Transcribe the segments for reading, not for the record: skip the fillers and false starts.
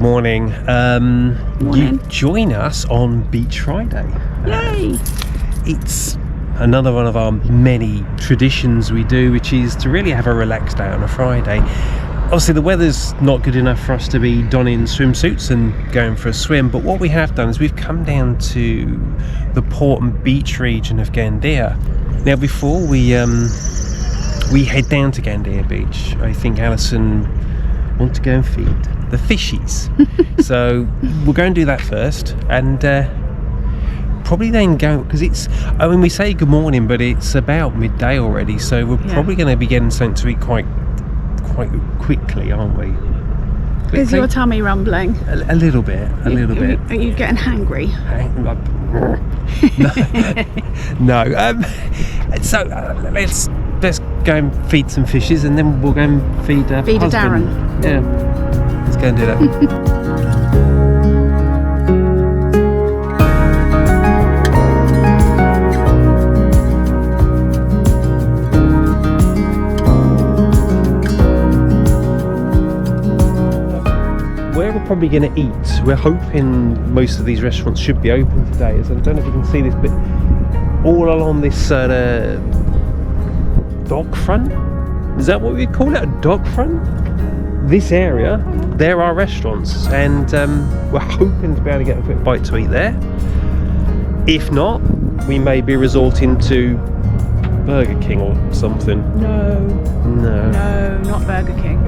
morning. Morning. You join us on Beach Friday. Yay! It's another one of our many traditions we do, which is to really have a relaxed day on a Friday. Obviously the weather's not good enough for us to be donning swimsuits and going for a swim, but what we have done is we've come down to the port and beach region of Gandia. Now before we head down to Gandia Beach, I think Alison wants to go and feed the fishies. So we'll go and do that first, and probably then go, because it's, I mean, we say good morning, but it's about midday already, so we're probably going to be getting something to eat quite quickly, aren't we? Quickly? Is your tummy rumbling? A little bit, a little bit. Are you getting hangry? No. So let's go and feed some fishes, and then we'll go and feed a Darren. Yeah, let's go and do that. Where we're probably going to eat, we're hoping most of these restaurants should be open today. So I don't know if you can see this, but all along this dock front, is that what we call it, a dock front? This area, there are restaurants, and we're hoping to be able to get a quick bite to eat there. If not, we may be resorting to Burger King or something. No, not Burger King.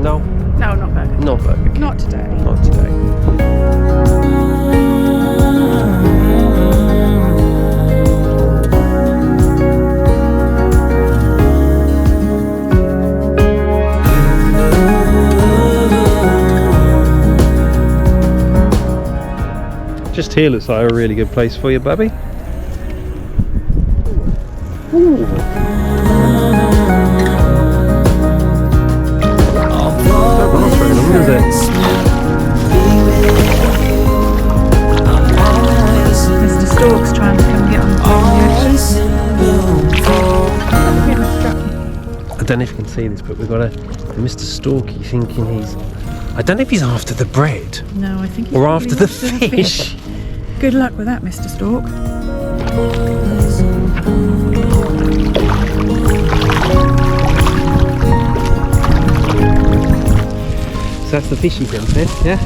No, not Burger King. Not Burger King. Not today. Not today. Just here looks like a really good place for you, Bubby. Ooh. Is it? Mr. Stork's trying to come get on the I don't know if you can see this, but we've got a Mr. Storky thinking he's, I don't know if he's after the bread. No, I think he's or after the fish. Good luck with that, Mr. Stork. So that's the fishy thing, yeah?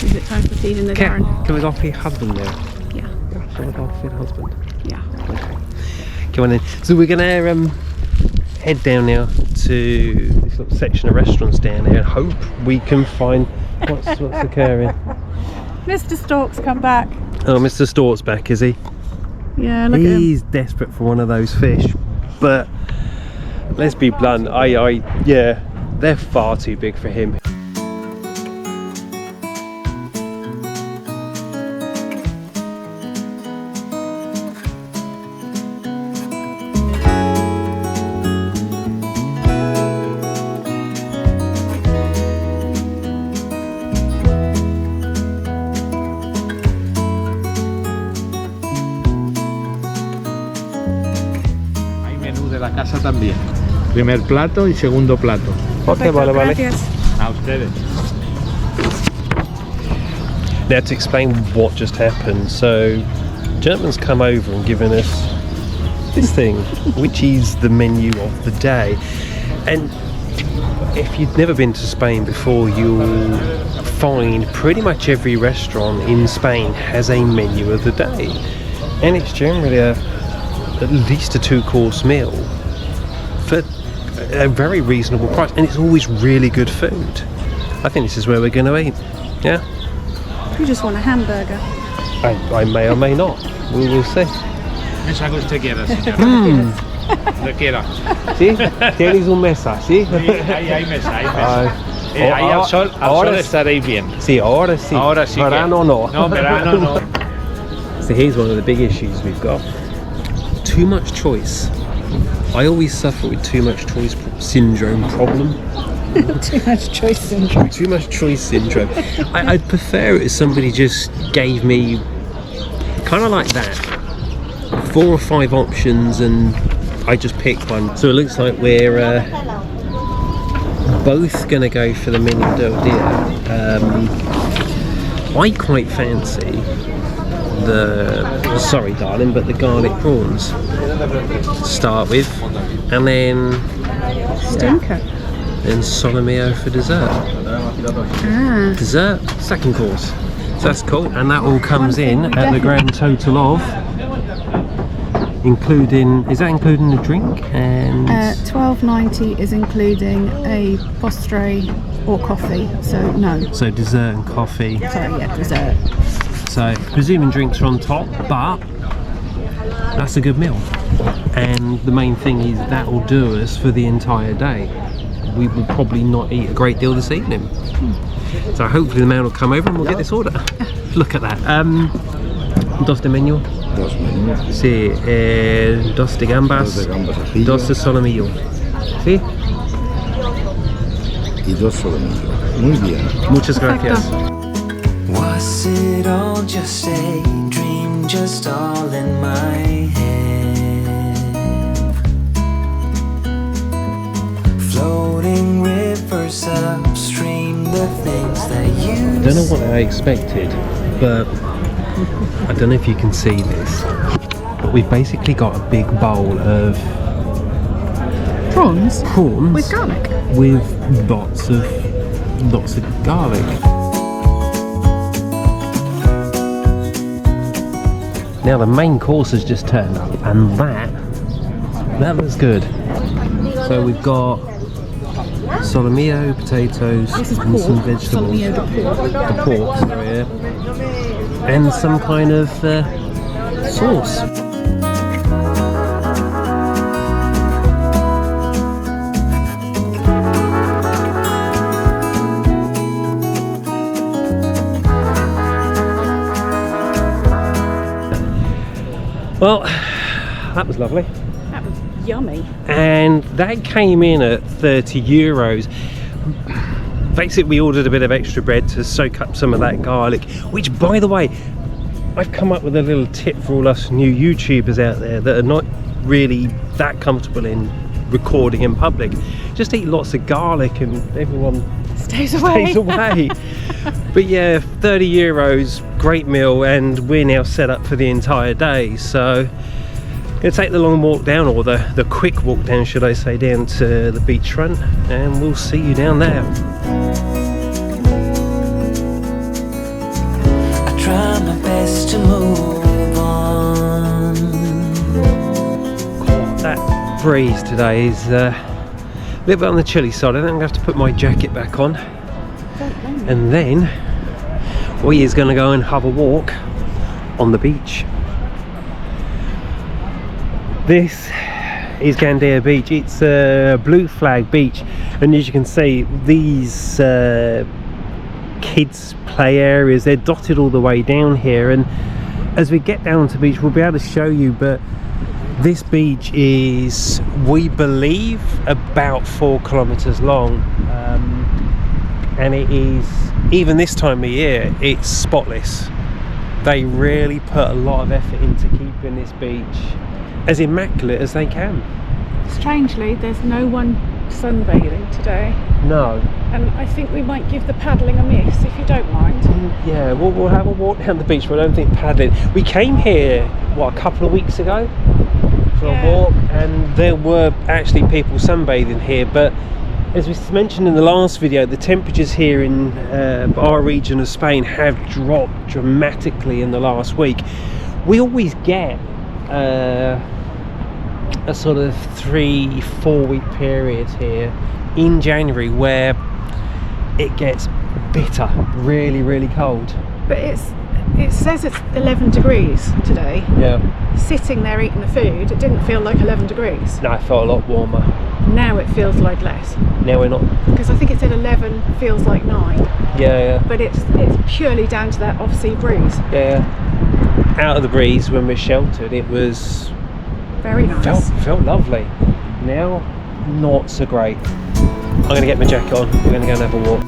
Is it time for feeding the Darren? Can we go feed husband now? Yeah. Shall we go feed husband? Yeah. Okay. Come on in. So we're gonna head down now to this little section of restaurants down here and hope we can find what's occurring. Mr. Stork's come back. Oh, Mr. Stork's back, is he? Yeah, look at him. He's desperate for one of those fish, but let's be blunt, yeah, they're far too big for him. La casa también. Primer plato y segundo plato. Okay, vale. A ustedes. Now to explain what just happened, so gentleman's come over and given us this thing, which is the menu of the day. And if you've never been to Spain before, you'll find pretty much every restaurant in Spain has a menu of the day, and it's generally at least a 2-course meal for a very reasonable price, and it's always really good food. I think this is where we're going to eat. Yeah, You just want a hamburger. I may or may not. We will see. Es algo que usted quiera, señor. Lo quiera. ¿Sí? Tienes un mesa, ¿sí? Hay mesa, hay mesa. Ahí al sol estaréis bien. Sí, ahora sí. Ahora sí. Verano no. No, verano no. So here's one of the big issues we've got. Too much choice. I always suffer with too much choice syndrome problem. Too much choice syndrome. Too much choice syndrome. I'd prefer it if somebody just gave me kind of like that, 4 or 5 options and I just pick one. So it looks like we're both going to go for the mini del dia. I quite fancy the, sorry darling, but the garlic prawns to start with, and then Stinker. then solomillo for dessert. Ah. Dessert, second course. So that's cool, and that all comes One thing in we at the grand total of, including, is that including the drink? And $12.90 is including a postre or coffee, so no. so dessert and coffee. Sorry, yeah, dessert. So presuming drinks are on top, but that's a good meal. And the main thing is that will do us for the entire day. We will probably not eat a great deal this evening. So hopefully the man will come over and we'll get this order. Look at that. Dos de menú. Dos menús. Sí, dos de gambas, Dos de gambas ajillo. dos de solomillo. ¿Sí? Y dos solomillo. Muy bien. Muchas gracias. Was it all just a dream, just all in my head? Floating rivers upstream, the things that you I don't know what I expected, but I don't know if you can see this, but we've basically got a big bowl of Prawns prawns with garlic. with lots of garlic. Now the main course has just turned up, and that looks good. So we've got solomillo, potatoes, This is and pork. some vegetables. Solomillo de pork. The pork, sorry, yeah. And some kind of sauce. Well, that was lovely. That was yummy. And that came in at €30. Basically we ordered a bit of extra bread to soak up some of that garlic, which by the way, I've come up with a little tip for all us new YouTubers out there that are not really that comfortable in recording in public. Just eat lots of garlic and everyone Stays away. stays away. But yeah, €30, great meal, and we're now set up for the entire day. So gonna take the long walk down, or the quick walk down should I say, down to the beachfront, and we'll see you down there. I try my best to move on. That breeze today is a little bit on the chilly side. I think I'm gonna have to put my jacket back on, and then we is gonna go and have a walk on the beach. This is Gandia Beach. It's a blue flag beach, and as you can see, these kids play areas, they're dotted all the way down here, and as we get down to the beach we'll be able to show you, but this beach is, we believe, about 4 kilometers long, and it is, even this time of year, it's spotless. They really put a lot of effort into keeping this beach as immaculate as they can. Strangely, there's no one sunbathing today, No. and I think we might give the paddling a miss, if you don't mind. Yeah, we'll have a walk down the beach, but I don't think paddling. We came here, what, a couple of weeks ago for Yeah. a walk, and there were actually people sunbathing here, but as we mentioned in the last video, the temperatures here in our region of Spain have dropped dramatically in the last week. We always get a sort of 3-4 week period here in January where it gets bitter, really cold. But it says it's 11 degrees today. Yeah. Sitting there eating the food, it didn't feel like 11 degrees. No, it felt a lot warmer. Now it feels like less, Now we're not. because I think it said 11 feels like 9, Yeah. but it's purely down to that off-sea breeze. Out of the breeze when we're sheltered, it was Very nice. felt lovely. Now, not so great. I'm gonna get my jacket on. We're gonna go and have a walk.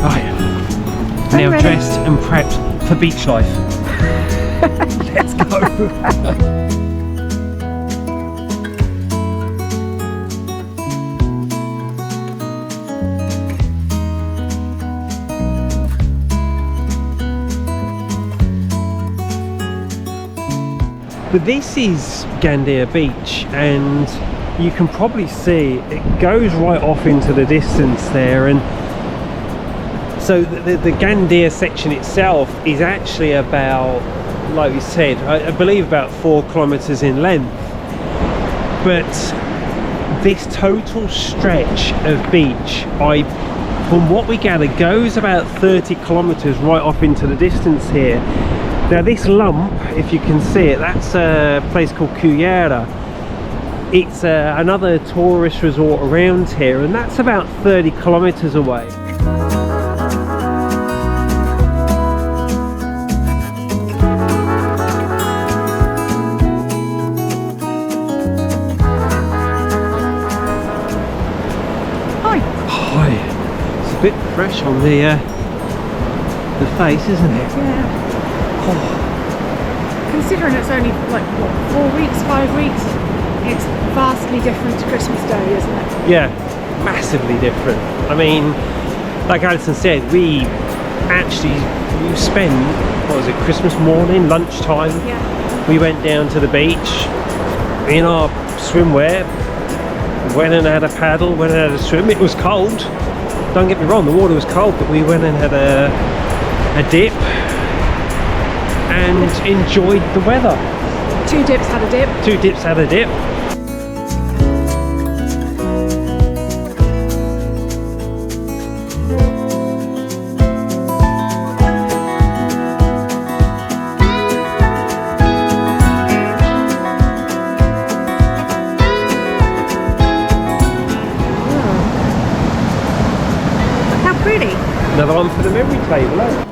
Right. Now ready. dressed and prepped for beach life. Let's go. But this is Gandia Beach, and you can probably see it goes right off into the distance there. And so the Gandia section itself is actually about, like we said, I believe about 4 kilometers in length. But this total stretch of beach, from what we gather, goes about 30 kilometers right off into the distance here. Now this lump, if you can see it, that's a place called Cuyera. It's another tourist resort around here, and that's about 30 kilometers away. Hi. Hi. It's a bit fresh on the face, isn't it? Yeah. Considering it's only like what, 4 weeks, 5 weeks, it's vastly different to Christmas Day, isn't it? Yeah, massively different. I mean, like Alison said, we spent, what was it, Christmas morning, lunchtime. Yeah. We went down to the beach in our swimwear, went and had a paddle, went and had a swim. It was cold, don't get me wrong, the water was cold, but we went and had a dip and enjoyed the weather. 2 dips had a dip. 2 dips had a dip. How pretty. Another one for the memory table, eh?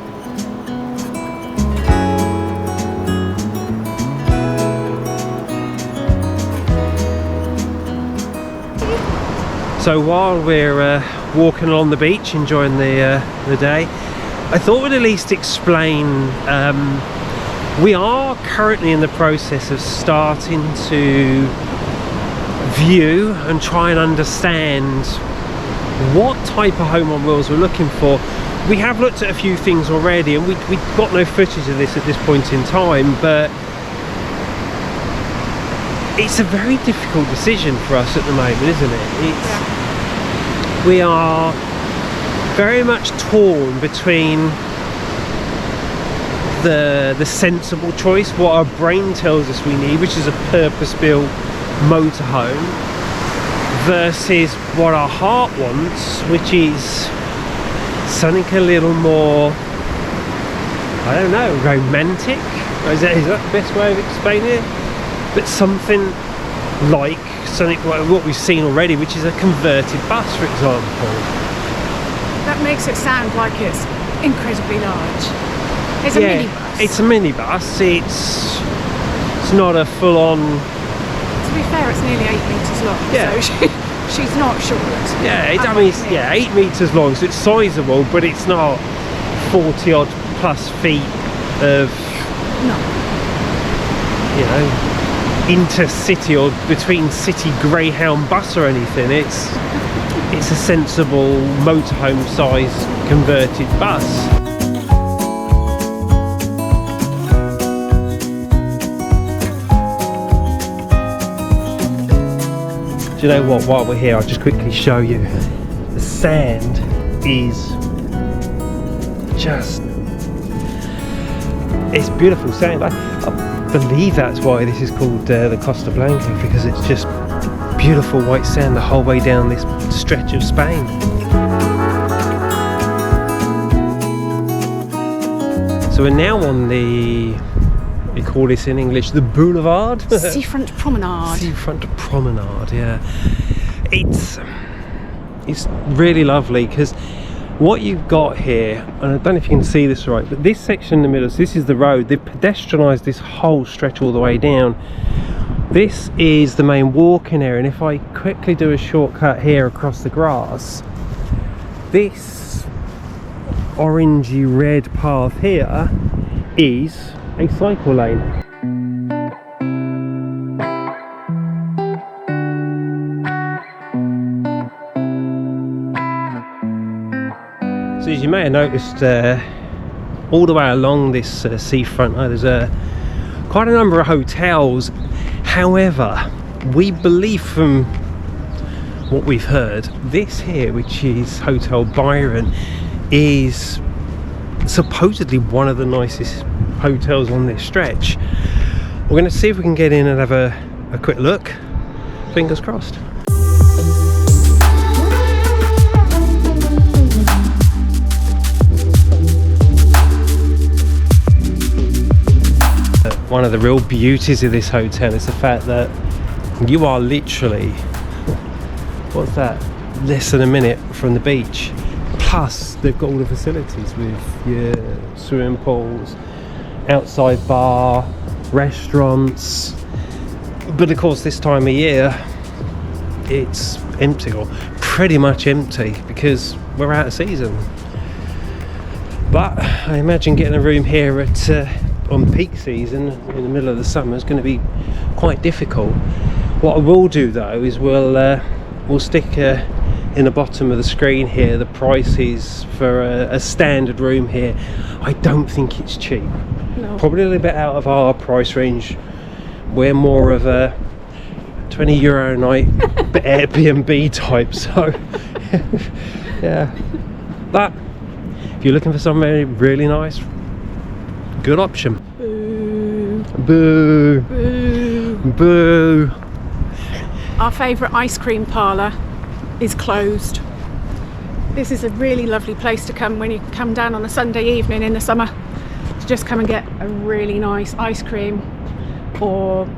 So while we're walking along the beach, enjoying the day, I thought we'd at least explain, we are currently in the process of starting to view and try and understand what type of home on wheels we're looking for. We have looked at a few things already, and we've got no footage of this at this point in time, but it's a very difficult decision for us at the moment, isn't it? We are very much torn between the sensible choice, what our brain tells us we need, which is a purpose-built motorhome, versus what our heart wants, which is something a little more, I don't know, romantic. Is that the best way of explaining it? But something like what we've seen already, which is a converted bus, for example. That makes it sound like it's incredibly large. It's a minibus. It's a minibus. It's not a full-on. To be fair, it's nearly 8 metres long. Yeah. So she's not short. Yeah, I mean, it's 8 metres long, so it's sizable, but it's not 40 odd plus feet of, No. you know, intercity or between city Greyhound bus or anything. It's a sensible motorhome size converted bus. Do you know what, while we're here, I'll just quickly show you. The sand is just, it's beautiful sand. I believe that's why this is called the Costa Blanca, because it's just beautiful white sand the whole way down this stretch of Spain. So we're now on the, we call this in English the boulevard. Seafront Promenade. Seafront Promenade, yeah. It's really lovely, because what you've got here, and I don't know if you can see this right, but this section in the middle, so this is the road. They've pedestrianised this whole stretch all the way down. This is the main walking area, and if I quickly do a shortcut here across the grass, this orangey red path here is a cycle lane. So as you may have noticed, all the way along this seafront, there's quite a number of hotels. However, we believe from what we've heard, this here, which is Hotel Byron, is supposedly one of the nicest hotels on this stretch. We're going to see if we can get in and have a quick look. Fingers crossed. One of the real beauties of this hotel is the fact that you are literally, what's that, less than a minute from the beach. Plus they've got all the facilities with your swimming pools, outside bar, restaurants. But of course this time of year it's empty, or pretty much empty, because we're out of season. But I imagine getting a room here at on peak season in the middle of the summer is going to be quite difficult. What I will do though is we'll stick in the bottom of the screen here the prices for a standard room here. I don't think it's cheap. No. Probably a little bit out of our price range. We're more of a €20 a night Airbnb type, so yeah. But if you're looking for something really nice, good option. Boo. Boo. Boo. Boo. Our favourite ice cream parlour is closed. This is a really lovely place to come when you come down on a Sunday evening in the summer, to just come and get a really nice ice cream or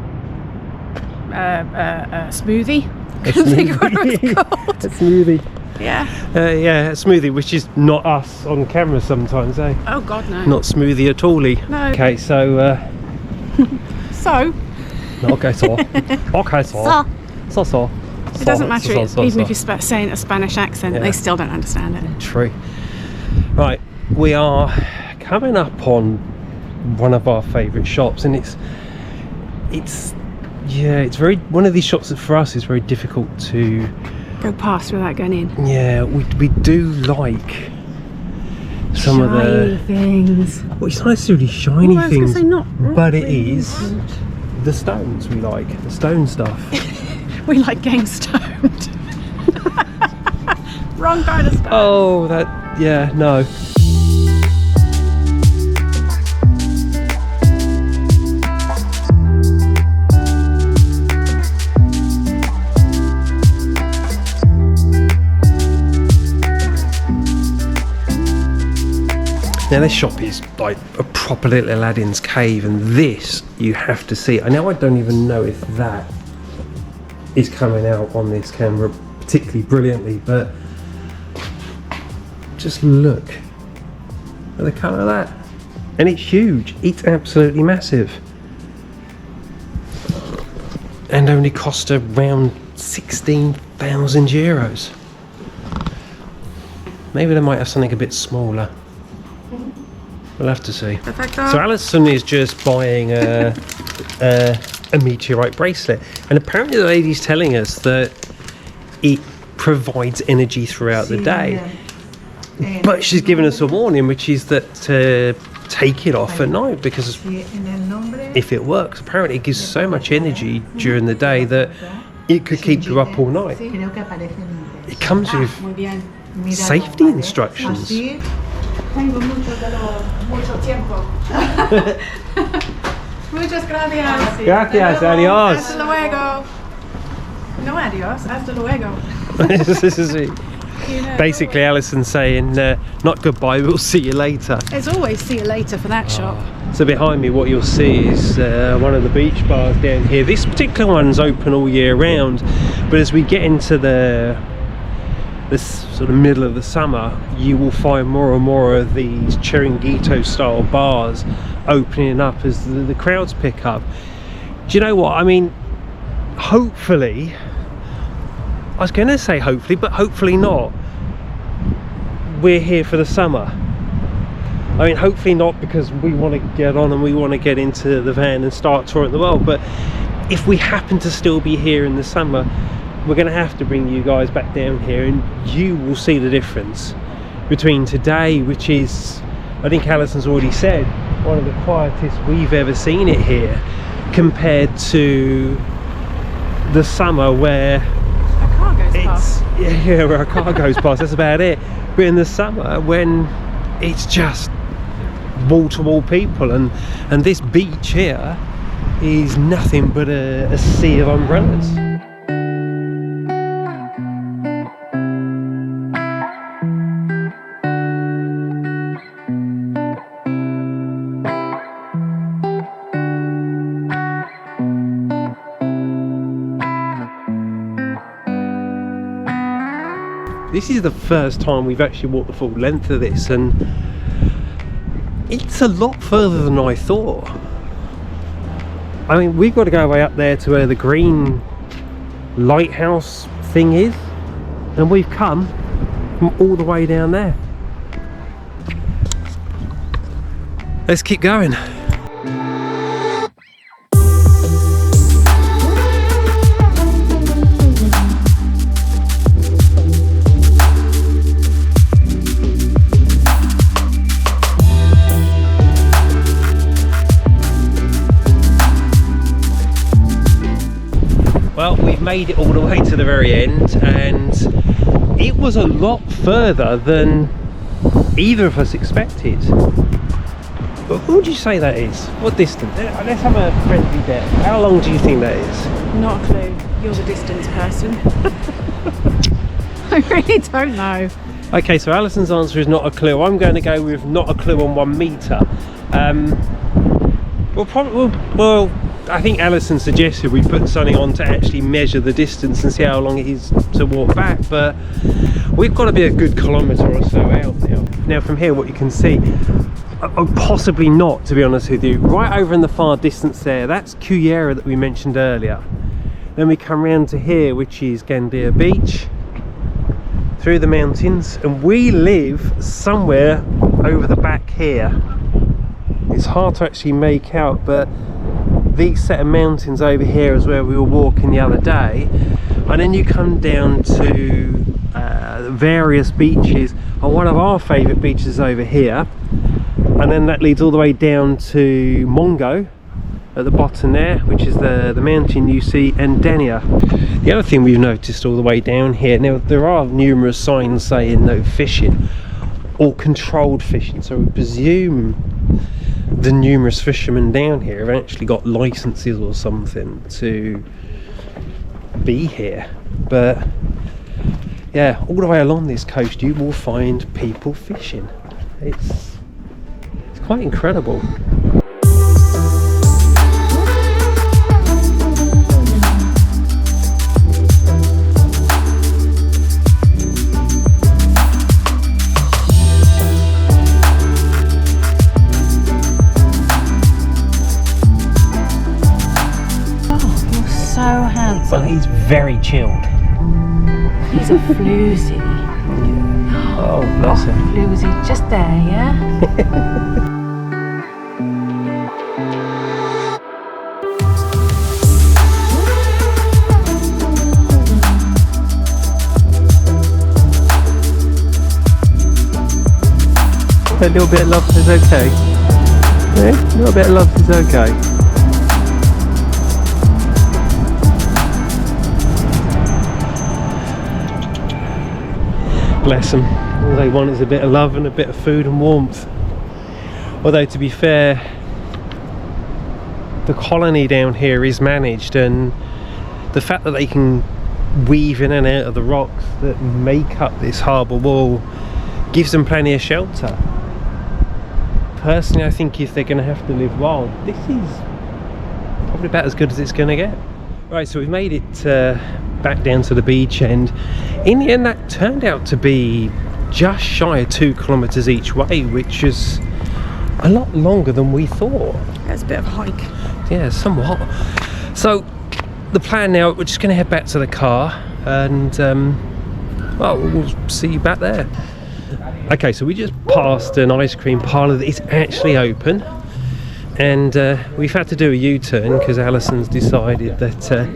a smoothie. A Couldn't think of what it was called. A smoothie. Yeah. Yeah, a smoothie, which is not us on camera sometimes, eh? Oh God, no. Not smoothie at all. No. Okay, so So. okay, so okay, so. It doesn't matter, even if you're saying a Spanish accent, Yeah. they still don't understand it. True. Right, we are coming up on one of our favourite shops, and it's very, one of these shops that for us is very difficult to Go past without going in. Yeah, we do like some of the things. well, it's not necessarily shiny Well, I was gonna things, say not but it really. is the stones we like, the stone stuff. We like getting stoned. Wrong kind of stone. Oh, that, yeah, no. Now this shop is like a proper little Aladdin's cave, and this you have to see. I know I don't even know if that is coming out on this camera particularly brilliantly, but just look at the colour of that. And it's huge, it's absolutely massive. And only cost around €16,000. Maybe they might have something a bit smaller. We'll have to see. Perfecto. So Alison is just buying a meteorite bracelet, and apparently the lady's telling us that it provides energy throughout the day. But she's given us a warning, which is that take it off at night, because if it works, apparently it gives so much energy during the day that it could keep you up all night. It comes with safety instructions. Tengo mucho tiempo. Muchas gracias. Gracias, adiós. Hasta luego. No adios, hasta luego. This is it. Basically, Alison's saying, not goodbye, we'll see you later. There's always see you later for that shop. So behind me, what you'll see is one of the beach bars down here. This particular one's open all year round, but as we get into this sort of middle of the summer, you will find more and more of these Chiringuito style bars opening up as the crowds pick up. Do you know what I mean? Hopefully, I was going to say hopefully, but hopefully not, we're here for the summer. I mean, hopefully not, because we want to get on and we want to get into the van and start touring the world, but if we happen to still be here in the summer, we're going to have to bring you guys back down here, and you will see the difference. between today, which is, I think Alison's already said, one of the quietest we've ever seen it here, compared to the summer where A car goes past. yeah, where a car goes past, that's about it. But in the summer, when it's just wall-to-wall people, and this beach here is nothing but a sea of umbrellas. This is the first time we've actually walked the full length of this, and it's a lot further than I thought. I mean, we've got to go way up there to where the green lighthouse thing is, and we've come from all the way down there. Let's keep going. Well, we've made it all the way to the very end, and it was a lot further than either of us expected. But what would you say that is? What distance? Let's have a friendly bet. How long do you think that is? Not a clue. You're the distance person. I really don't know. Okay, so Alison's answer is not a clue. I'm going to go with not a clue on 1 metre. Well, I think Alison suggested we put something on to actually measure the distance and see how long it is to walk back, but we've got to be a good kilometre or so out now. Now from here, what you can see, possibly not, to be honest with you, right over in the far distance there, that's Cullera that we mentioned earlier. Then we come round to here, which is Gandia Beach, through the mountains, and we live somewhere over the back here. It's hard to actually make out, but these set of mountains over here is where we were walking the other day, and then you come down to various beaches, and one of our favourite beaches is over here, and then that leads all the way down to Mongo at the bottom there, which is the mountain you see, and Gandia. The other thing we've noticed all the way down here, now there are numerous signs saying no fishing or controlled fishing, so we presume the numerous fishermen down here have actually got licenses or something to be here. But yeah, all the way along this coast you will find people fishing. It's quite incredible. Well, he's very chilled. He's a floozy. Oh, bless him. Floozy, just there, yeah? A little bit of love is okay. Yeah, a little bit of love is okay. Bless them. All they want is a bit of love and a bit of food and warmth. Although, to be fair, the colony down here is managed, and the fact that they can weave in and out of the rocks that make up this harbour wall gives them plenty of shelter. Personally, I think if they're going to have to live wild, this is probably about as good as it's going to get. Right, so we've made it back down to the beach, and in the end that turned out to be just shy of 2 kilometres each way, which is a lot longer than we thought. That's a bit of a hike. Yeah, somewhat. So the plan now, we're just going to head back to the car, and well, we'll see you back there. Okay, so we just passed an ice cream parlour that is actually open, and we've had to do a U-turn because Alison's decided that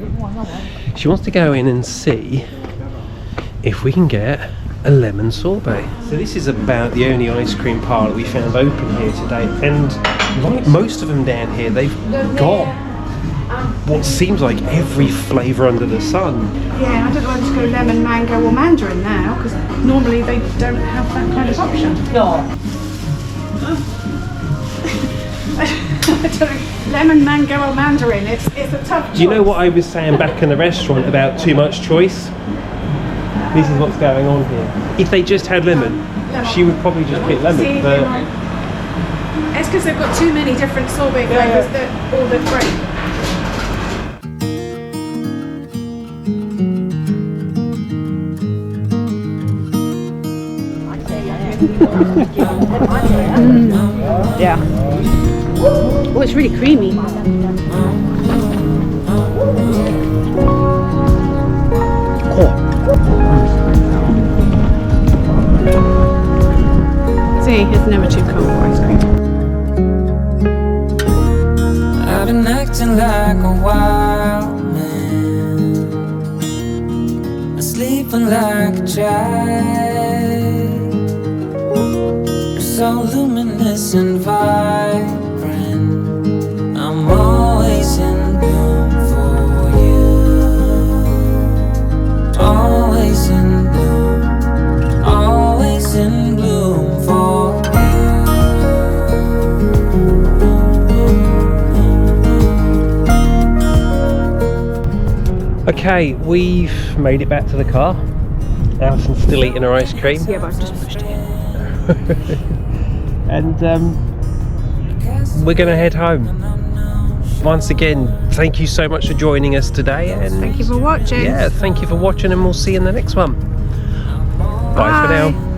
she wants to go in and see if we can get a lemon sorbet. So this is about the only ice cream parlour we found open here today, and like most of them down here, they've got what seems like every flavour under the sun. Yeah, I don't know whether to go lemon, mango or mandarin now, because normally they don't have that kind of option. No. I don't know, lemon, mango or mandarin, it's a tough choice. Do you know what I was saying back in the restaurant about too much choice? This is what's going on here. If they just had lemon, she would probably just pick lemon. See, But it's because they've got too many different sorbet flavours that all look great. Yeah. Oh, it's really creamy. See, it's never too cold for ice cream. I've been acting like a wild man, sleeping like a child. You're so luminous and vibrant, I'm always in bloom for you. Always in bloom, always in bloom for you. okay, we've made it back to the car. Alison's still eating her ice cream. Yeah, but I've just pushed it. And we're going to head home. Once again, thank you so much for joining us today. And Thank you for watching. yeah, thank you for watching, and we'll see you in the next one. Bye for now.